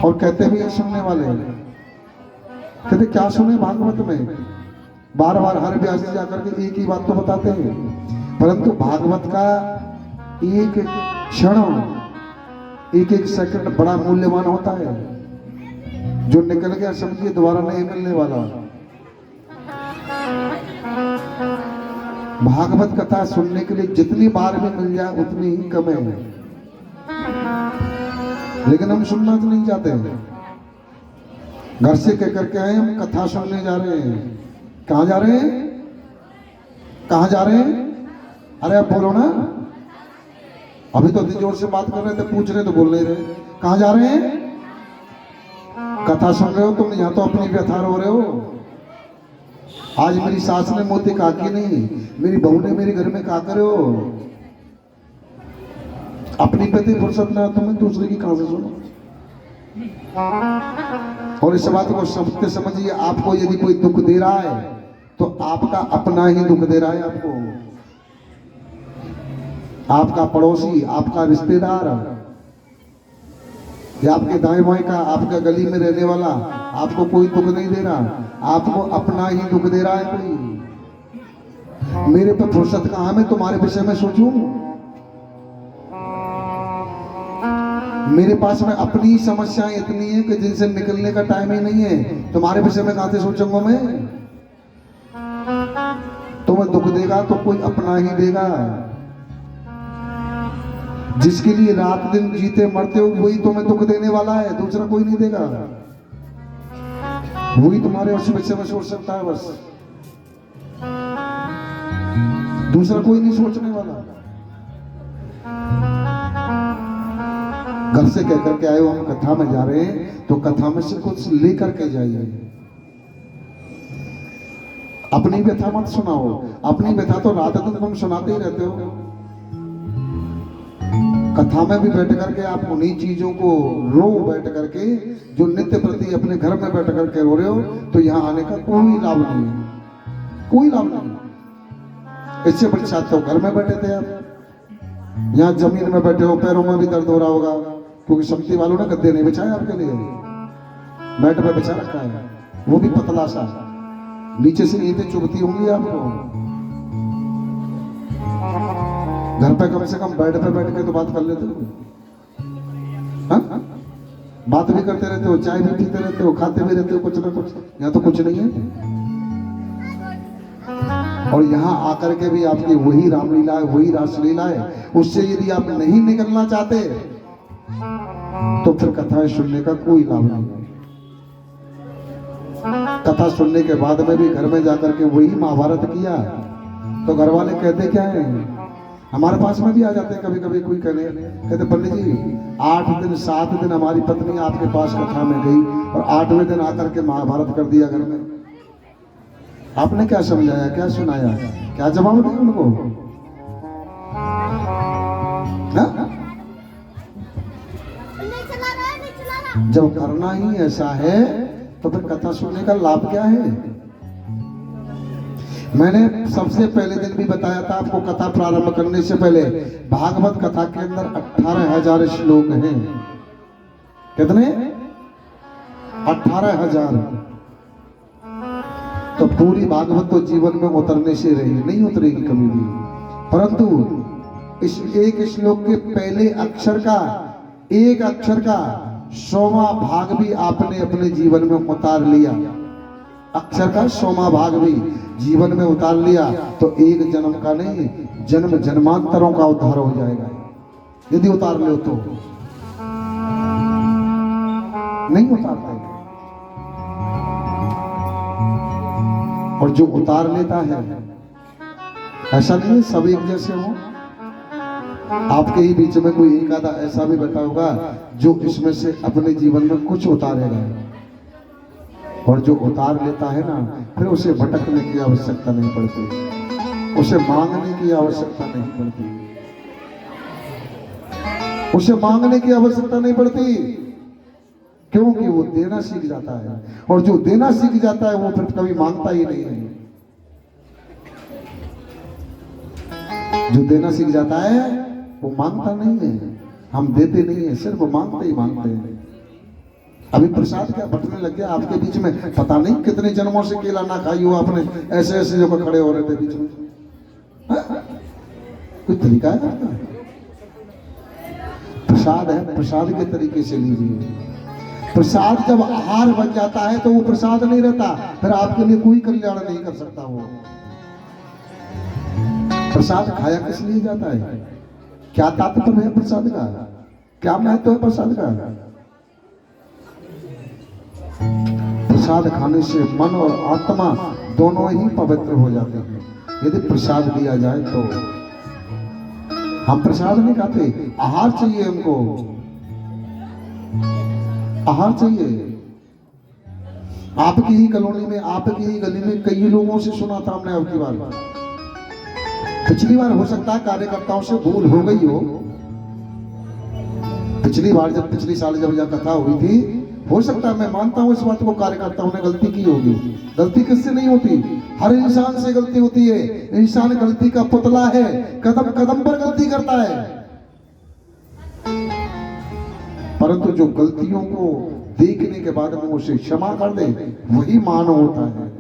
और कहते भी हैं सुनने वाले, कहते क्या सुने भागवत में, बार बार हर व्यास जी जाकर के एक ही बात तो बताते हैं, परंतु भागवत का एक क्षण, एक एक सेकंड बड़ा मूल्यवान होता है। जो निकल गया समझिए दोबारा नहीं मिलने वाला। भागवत कथा सुनने के लिए जितनी बार भी मिल जाए उतनी ही कम है, लेकिन हम सुनना तो नहीं चाहते हैं। घर से कह करके आए हम कथा सुनने जा रहे हैं। कहाँ जा रहे हैं? कहाँ जा रहे हैं? अरे आप बोलो ना, अभी तो इतनी जोर से बात कर रहे थे, पूछ रहे तो बोल नहीं रहे। कहाँ जा रहे हैं? कथा सुन रहे हो तुम, यहाँ तो अपनी व्यथा रो रहे हो। आज मेरी सास ने मोती काकी नहीं, मेरी बहू ने मेरे घर में का करे हो। अपनी पति फुर्सत ना तुम्हें दूसरे की कहां से सुनो। और इस बात को समझते समझिए, आपको यदि कोई दुख दे रहा है तो आपका अपना ही दुख दे रहा है आपको। आपका पड़ोसी, आपका रिश्तेदार, या आपके दाएं बाएं का, आपका गली में रहने वाला आपको कोई दुख नहीं दे रहा, आपको अपना ही दुख दे रहा है कोई। मेरे पर फुर्सत कहां, मैं तुम्हारे विषय में सोचूं? मेरे पास में अपनी समस्याएं इतनी है कि जिनसे निकलने का टाइम ही नहीं है। तुम्हारे विषय में कहां से सोचूंगा मैं? तुम्हें दुख देगा तो कोई अपना ही देगा। जिसके लिए रात दिन जीते मरते हो वही तुम्हें दुख देने वाला है, दूसरा कोई नहीं देगा। वही तुम्हारे उस विषय में सोच सकता है बस, दूसरा कोई नहीं सोचने वाला। घर से कह करके आए हो हम कथा में जा रहे हैं, तो कथा में से कुछ लेकर के जाइए। अपनी व्यथा मत सुनाओ, अपनी व्यथा तो रात दिन तुम सुनाते ही रहते हो। कथा में भी बैठ करके आप उन्हीं चीजों को रो बैठ करके जो नित्य प्रति अपने घर में बैठ करके रो रहे हो, तो यहाँ आने का कोई लाभ नहीं है, कोई लाभ नहीं। इससे बड़ी साथ तो घर में बैठे थे आप, यहाँ जमीन में बैठे हो, पैरों में भी दर्द हो रहा होगा, क्योंकि शक्ति वालों ने गद्दे नहीं बिछाए आपके लिए, मैट पे बिछा रखा है, वो भी पतला सा, नीचे से ईंटें चुभती होंगी आपको। घर पे कम से कम बेड पे बैठ के तो बात कर लेते हो, हाँ? बात भी करते रहते हो, चाय भी पीते रहते हो, खाते भी रहते हो कुछ ना कुछ। यहाँ तो कुछ नहीं है। और यहाँ आकर के भी आपकी वही रामलीला है, वही रासलीला है। उससे यदि आप नहीं निकलना चाहते तो फिर कथाएं सुनने का कोई लाभ नहीं है। कथा सुनने के बाद में भी घर में जाकर के वही महाभारत किया तो घर वाले कहते क्या है, हमारे पास में भी आ जाते हैं कभी कभी कोई कहते पंडित जी 8 दिन 7 दिन हमारी पत्नी आपके पास कथा में गई और 8वें दिन आकर के महाभारत कर दिया घर में। आपने क्या समझाया, क्या सुनाया, क्या जवाब दिया उनको? जब करना ही ऐसा है तो फिर कथा सुनने का लाभ क्या है? मैंने सबसे पहले दिन भी बताया था आपको, कथा प्रारंभ करने से पहले भागवत कथा के अंदर 18,000 श्लोक हैं। कितने? 18,000। तो पूरी भागवत तो जीवन में उतरने से रही, नहीं उतरेगी कभी भी, परंतु इस एक श्लोक के पहले अक्षर का, एक अक्षर का 100वां भाग भी आपने अपने जीवन में उतार लिया, अक्षर का 100वां भाग भी जीवन में उतार लिया तो एक जन्म का नहीं, जन्म जन्मांतरों का उद्धार हो जाएगा यदि उतार ले तो। नहीं उतारते, और जो उतार लेता है, ऐसा नहीं है सब एक जैसे हो, आपके ही बीच में कोई एक आधा ऐसा भी बैठा होगा जो इसमें से अपने जीवन में कुछ उतारेगा, और जो उतार लेता है ना फिर उसे भटकने की आवश्यकता नहीं पड़ती, उसे मांगने की आवश्यकता नहीं पड़ती, उसे मांगने की आवश्यकता नहीं पड़ती, क्योंकि वो देना सीख जाता है, और जो देना सीख जाता है वो फिर कभी मांगता ही नहीं है। जो देना सीख जाता है वो मांगता नहीं है, हम देते नहीं है, सिर्फ मांगते ही मांगते हैं। अभी प्रसाद क्या बंटने लग गया आपके बीच में, पता नहीं कितने जन्मों से केला ना खाई हो आपने, ऐसे ऐसे जो खड़े हो रहे थे बीच में। कोई तरीका है आपका? प्रसाद है, प्रसाद के तरीके से लीजिए। प्रसाद जब आहार बन जाता है तो वो प्रसाद नहीं रहता, फिर आपके लिए कोई कल्याण नहीं कर सकता। वो प्रसाद खाया किस लिए जाता है? क्या तात्पर्य है प्रसाद का? क्या महत्व है प्रसाद का? प्रसाद खाने से मन और आत्मा दोनों ही पवित्र हो जाते हैं। यदि प्रसाद दिया जाए तो हम प्रसाद नहीं खाते, आहार चाहिए हमको, आहार चाहिए। आपकी ही कॉलोनी में, आपकी ही गली में कई लोगों से सुना था हमने, अब की बार, पिछली बार हो सकता है कार्यकर्ताओं से भूल हो गई हो। पिछली बार जब पिछली साल जब यह कथा हुई थी, हो सकता है, मैं मानता हूं इस बात को, कार्यकर्ताओं ने गलती की होगी। गलती किससे नहीं होती? हर इंसान से गलती होती है। इंसान गलती का पुतला है, कदम कदम पर गलती करता है। परंतु जो गलतियों को देखने के बाद में उसे क्षमा कर दे, वही मानव होता है।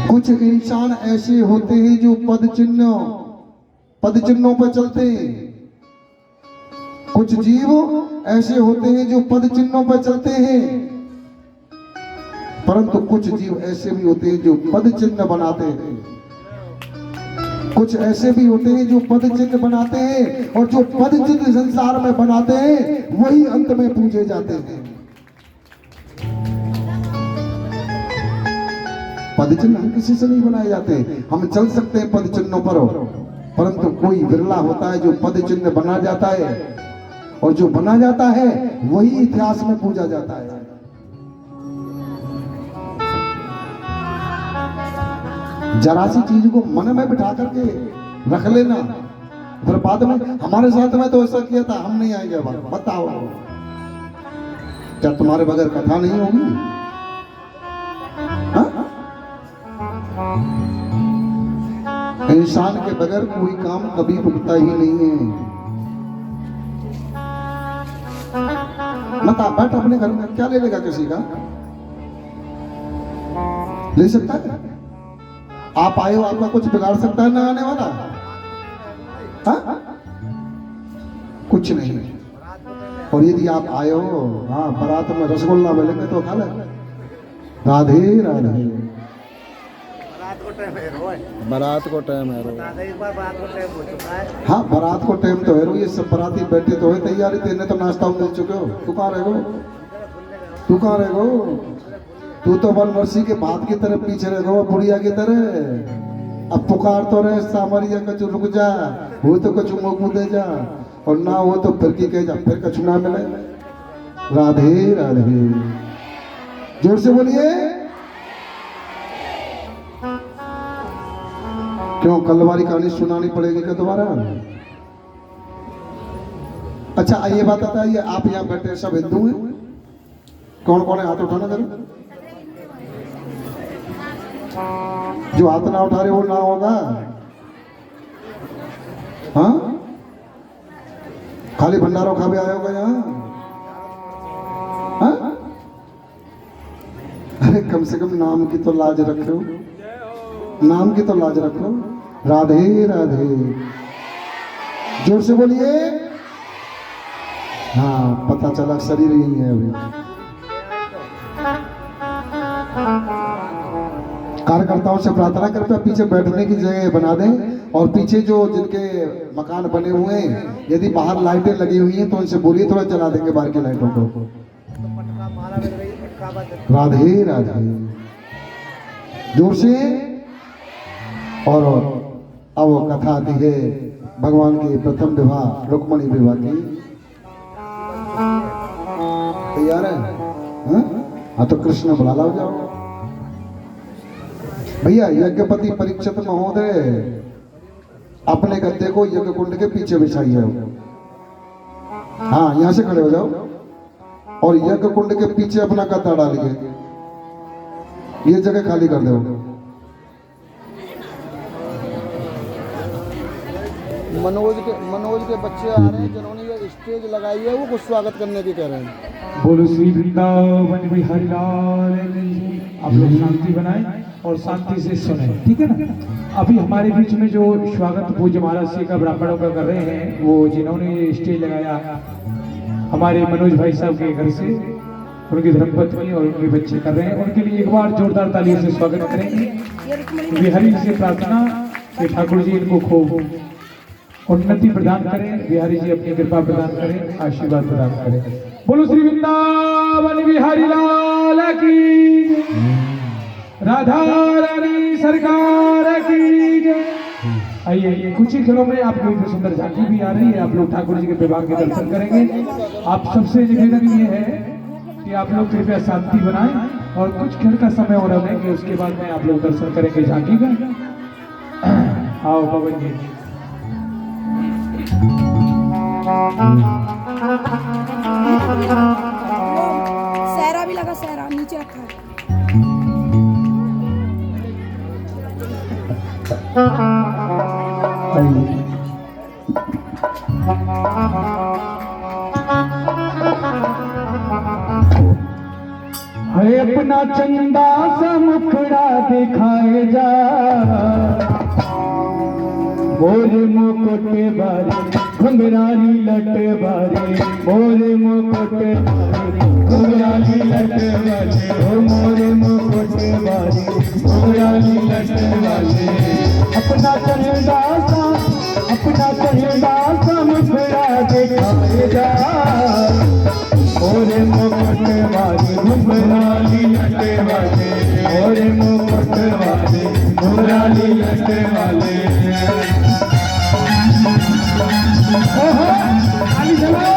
कुछ इंसान ऐसे होते हैं जो पद चिन्हों पर चलते हैं। कुछ जीव ऐसे होते हैं जो पद चिन्हों पर चलते हैं, परंतु कुछ जीव ऐसे भी होते हैं जो पद चिन्ह बनाते हैं। कुछ ऐसे भी होते हैं जो पद चिन्ह बनाते हैं, और जो पद चिन्ह संसार में बनाते हैं वही अंत में पूजे जाते हैं। पद चिन्ह हम किसी से नहीं बनाए जाते। हम चल सकते हैं पद चिन्हों पर, परंतु कोई बिरला होता है जो पद चिन्ह बना जाता है, और जो बना जाता है वही इतिहास में पूजा जाता है। जरा सी चीज को मन में बिठा करके रख लेना, फिर बाद में हमारे साथ में तो ऐसा किया था, हम नहीं आएंगे। बताओ, क्या तुम्हारे बगैर कथा नहीं होगी? इंसान के बगैर कोई काम कभी रुकता ही नहीं है। मत आप बैठ अपने घर में, क्या ले लेगा किसी का? ले सकता है? आप आए हो, आपका कुछ बिगाड़ सकता है ना आने वाला? हा? कुछ नहीं। और यदि आप आए हो, हाँ, बारात में रसगुल्ला मिलेंगे तो खा ले। राधे राधे। बारात को टाइम है, हाँ, बारात को टाइम तो है। ये सब बाराती बैठे तो है तैयारी देने, तो नाश्ता मिल चुके हो। तू कहाँ रहे गो? तू कहाँ रहे गो? तू तो बनवर्षी के भात की तरह पीछे रह गो, बुढ़िया की तरह। अब पुकार तो रहे सामरिया कछु रुक जा, वो तो कछु मुँह दे जा, और ना हो तो फिर की कह जा, फिर कछु ना मिले। राधे राधे। जोर से बोलिए। क्यों, कल वाली कहानी सुनानी पड़ेगी क्या दोबारा? अच्छा, ये बात बताइए, आप यहाँ बैठे सब हिंदू हैं? कौन कौन है? हाथ उठाना जरा। जो हाथ ना उठा रहे वो ना होगा। हाँ, खाली भंडारों खा भी आए होगा यहाँ? हाँ? अरे कम से कम नाम की तो लाज रखो, नाम की तो लाज रखो। राधे राधे। जोर से बोलिए। हाँ, पता चला शरीर यही है। अभी कार्यकर्ताओं से प्रार्थना करते हैं पीछे बैठने की जगह बना दें, और पीछे जो जिनके मकान बने हुए हैं, यदि बाहर लाइटें लगी हुई हैं तो उनसे बोलिए थोड़ा जला देंगे बाहर की लाइटों को। राधे राधे। जोर से। और अब वो कथा आती है भगवान की प्रथम विवाह, रुक्मणी विवाह की। तैयार है? हाँ, तो कृष्ण बुला लाओ, जाओ भैया। यज्ञपति परीक्षित महोदय अपने गद्दे को यज्ञ कुंड के पीछे बिछाइए। हाँ, यहां से खड़े हो जाओ, और यज्ञ कुंड के पीछे अपना गद्दा डालिए। ये जगह खाली कर दो। मनोज के बच्चे आ रहे हैं जिन्होंने ये स्टेज लगाई है वो कुछ स्वागत करने की कह रहे हैं। बोलो श्री वृंदावन बिहारी लाल की। आप लोग शांति बनाएं और शांति से सुने, ठीक है ना। अभी हमारे बीच में जो स्वागत पूज्य महाराज श्री का ब्राह्मणों का कर रहे हैं, वो जिन्होंने ये स्टेज लगाया हमारे मनोज भाई साहब के घर से, उनकी धर्मपत्नी और उनके बच्चे कर रहे हैं। उनके लिए एक बार जोरदार तालियों से स्वागत करेंगे। बिहारी जी से प्रार्थना कि ठाकुर जी इनको खूब उन्नति प्रदान करें, बिहारी जी अपनी कृपा प्रदान करें, आशीर्वाद प्रदान करें। बोलो श्री वृंदावन बिहारी लाल की, राधा रानी सरकार की। आइए, कुछ ही क्षणों में आप लोगों की सुंदर झांकी भी आ रही है। आप लोग ठाकुर जी के विभाग के दर्शन करेंगे। आप सबसे निवेदन ये है कि आप लोग कृपया शांति बनाएं और कुछ क्षण का समय और रहेंगे, उसके बाद में आप लोग दर्शन करेंगे झांकी का। आओ पवन जी। सहरा भी लगा, सहरा नीचे रखा है। है अपना चंदा सा मुखड़ा दिखाए जा, मोरे मुकुटे बारी घुंघराली लट बारी, मोरे मुकुटे बारी घुंघराली लट बारी, ओ मोरे मुकुटे बारी घुंघराली लट बारी। अपना चंदा सा मुखड़ा दिखाए जा, मोरे मुकुटे बारी घुंघराली लट बारी, मोरे मुकुटे बारी घुंघराली लट वाले। आली चलो।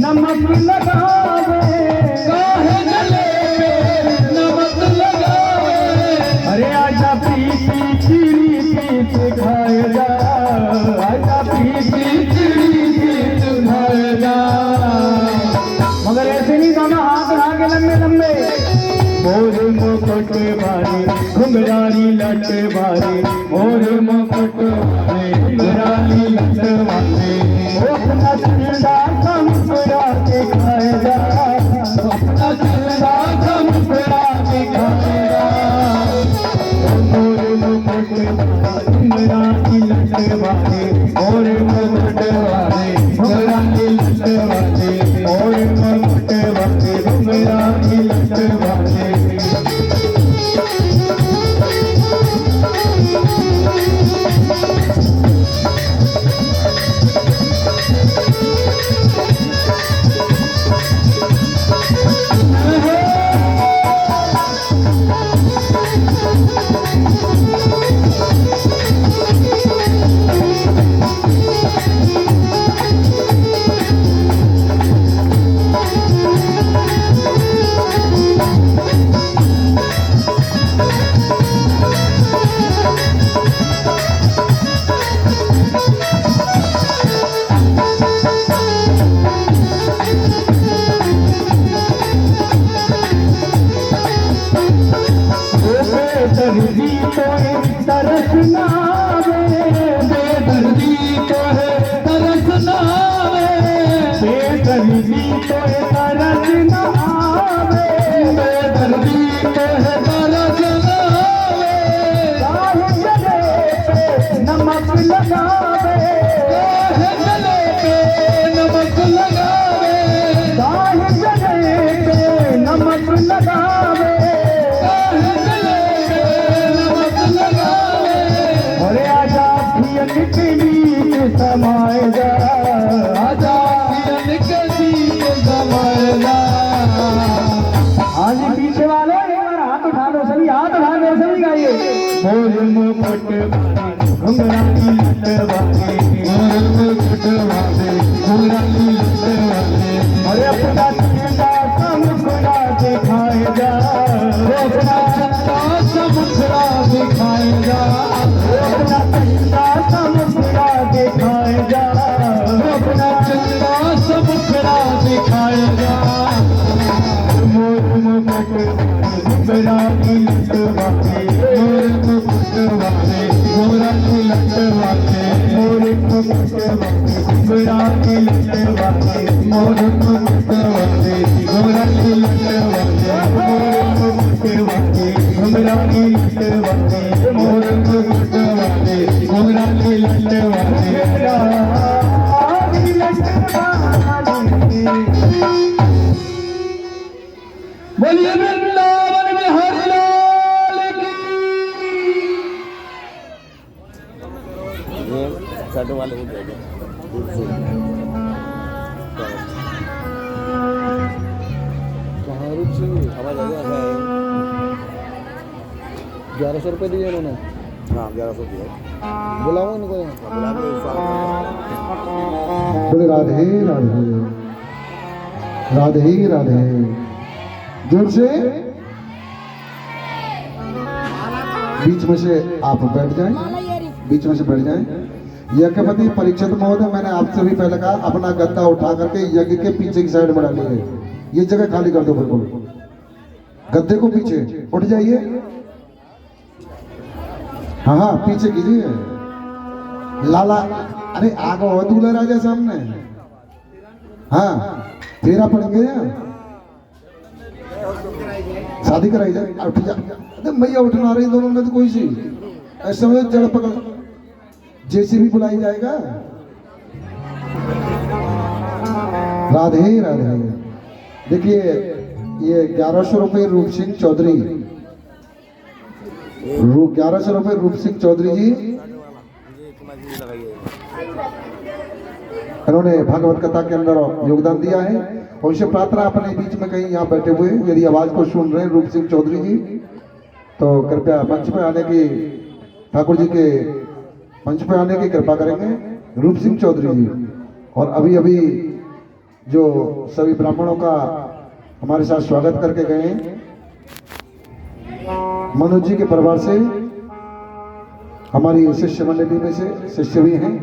नमक लगावे, काहे गले पे नमक लगावे। अरे आजा पीती चिड़ी पीत खाए जा, आजा पीती चिड़ी पीत खाए जा। मगर ऐसे नहीं, दोनों हाथ बढ़ा के लंबे लंबे। मोरे मुकुट बारी घुंघराली लट बारी, मोरे मुकुट बारी घुंघराली लट बारी। वो अपना चंदा सा मुखड़ा दिखाए जा, अपना चंदा सा मुखड़ा दिखाए जा। मोरे मुकुट बारी घुंघराली लट बारी, मोरे मुकुट बारी घुंघराली लट बारी, मोरे मुकुट बारी घुंघराली लट बारी। मोर मुकुट घुंघरा की लट वाले, मोर मुकुट वाले घुंघरा की लट वाले, अरे अपना चंदा सा मुखड़ा दिखाए जा, अपना चंदा सा मुखड़ा दिखाए जा, अपना चंदा सा मुखड़ा दिखाए जा, अपना चंदा सा मुखड़ा दिखाए जा। मोर मुकुट घुंघरा की लट वाले, मोर मुकुट वाले घुंघरा की लट वाले, मोर मुकुट घुंघरा की लट वाले, मोर मुकुट वाले घुंघरा की लट वाले, घुंघरा की लट वाले, मोर मुकुट वाले घुंघरा की लट वाले। बोलिए वृंदावन बिहारी लाल की। शर्ट वाले को दे दो दूर से। कहाँ रुक से आवाज आ गया है। 1100 रुपये दिए उन्होंने। हाँ 1100 दिए। बुलाओ इनको यहाँ। बुला के बोले राधे राधे राधे राधे, जोर से। बीच में से आप बैठ जाएं, बीच में से बैठ जाएं। यज्ञपति परीक्षित महोदय, मैंने आपसे भी पहले कहा अपना गद्दा उठा करके यज्ञ के पीछे की साइड में डालिए। ये जगह खाली कर दो बिल्कुल, गद्दे को पीछे उठ जाइए। हाँ हाँ पीछे कीजिए। लाला, अरे आगे हो दूल्हा राजा सामने। हाँ फेरा पड़ेंगे, शादी कराई जाए। उठ जा, अरे मैया उठना रही दोनों में तो कोई सी ऐसे में जड़ पकड़, जैसे भी बुलाई जाएगा। राधे राधे। देखिए ये 1100 रुपये रूप सिंह चौधरी, 1100 रुपये रूप सिंह चौधरी जी, इन्होंने भागवत कथा के अंदर योगदान दिया है। उनसे प्रार्थना, अपने बीच में कहीं यहाँ बैठे हुए यदि आवाज को सुन रहे हैं रूप सिंह चौधरी जी, तो कृपया मंच पे आने की, ठाकुर जी के मंच पे आने की कृपा करेंगे रूप सिंह चौधरी जी। और अभी अभी जो सभी ब्राह्मणों का हमारे साथ स्वागत करके गए हैं, मनोज जी के परिवार से, हमारी शिष्य मंडली में से शिष्य भी हैं,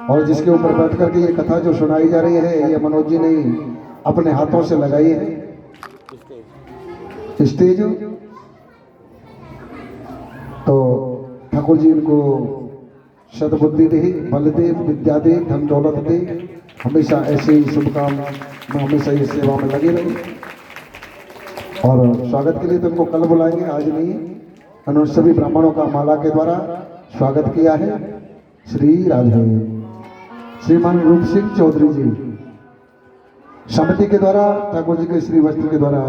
और जिसके ऊपर बैठ करके ये कथा जो सुनाई जा रही है, ये मनोज जी ने अपने हाथों से लगाई है स्टेज। तो ठाकुर जी इनको सद्बुद्धि दे, बल दे, विद्या दे, धन दौलत दे, हमेशा ऐसे ही शुभ काम में, हमेशा ये सेवा में लगे रहे। और स्वागत के लिए तो इनको कल बुलाएंगे, आज नहीं। उन्होंने सभी ब्राह्मणों का माला के द्वारा स्वागत किया है। श्री राधे। श्रीमान रूप सिंह चौधरी जी समिति के द्वारा, ठाकुर जी के श्री वस्त्र के द्वारा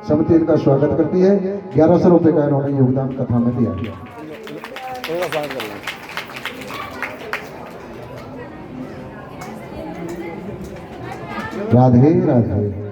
समिति इनका स्वागत करती है। 1100 रुपये का इन्होंने योगदान कथा में दिया। थोड़ा सा कर लो। राधे राधे।